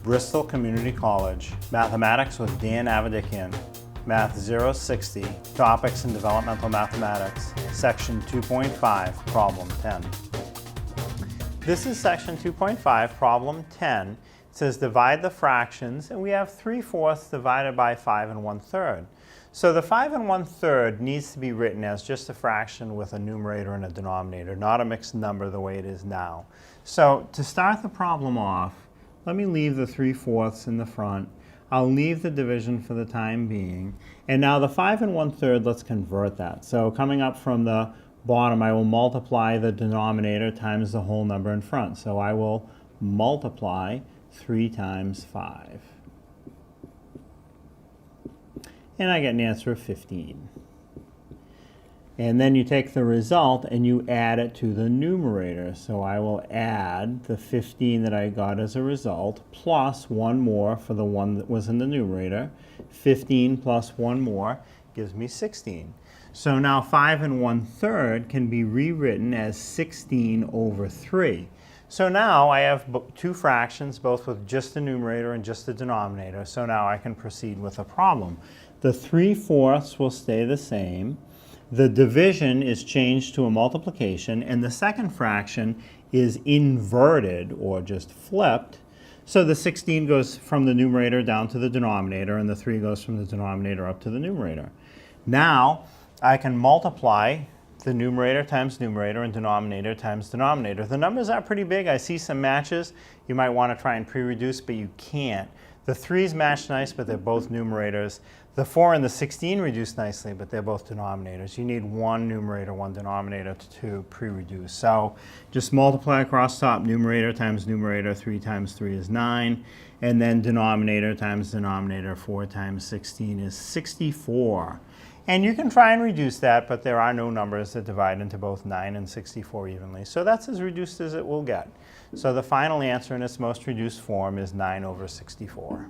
Bristol Community College, Mathematics with Dan Avedikian, Math 060, Topics in Developmental Mathematics, Section 2.5, Problem 10. This is Section 2.5, Problem 10. It says divide the fractions, and we have 3/4 divided by 5 1/3. So the 5 1/3 needs to be written as just a fraction with a numerator and a denominator, not a mixed number the way it is now. So to start the problem off, let me leave the 3/4 in the front. I'll leave the division for the time being. And now the 5 1/3, let's convert that. So coming up from the bottom, I will multiply the denominator times the whole number in front. So I will multiply 3 times 5. And I get an answer of 15. And then you take the result and you add it to the numerator. So I will add the 15 that I got as a result, plus one more for the one that was in the numerator. 15 plus one more gives me 16. So now 5 1/3 can be rewritten as 16 over 3. So now I have two fractions, both with just the numerator and just the denominator. So now I can proceed with the problem. The 3/4 will stay the same. The division is changed to a multiplication, and the second fraction is inverted, or just flipped. So the 16 goes from the numerator down to the denominator, and the 3 goes from the denominator up to the numerator. Now I can multiply the numerator times numerator and denominator times denominator. The numbers are pretty big. I see some matches. You might want to try and pre-reduce, but you can't. The 3's match nice, but they're both numerators. The 4 and the 16 reduce nicely, but they're both denominators. You need one numerator, one denominator to pre-reduce. So just multiply across top, numerator times numerator, 3 times 3 is 9. And then denominator times denominator, 4 times 16 is 64. And you can try and reduce that, but there are no numbers that divide into both 9 and 64 evenly. So that's as reduced as it will get. So the final answer in its most reduced form is 9 over 64.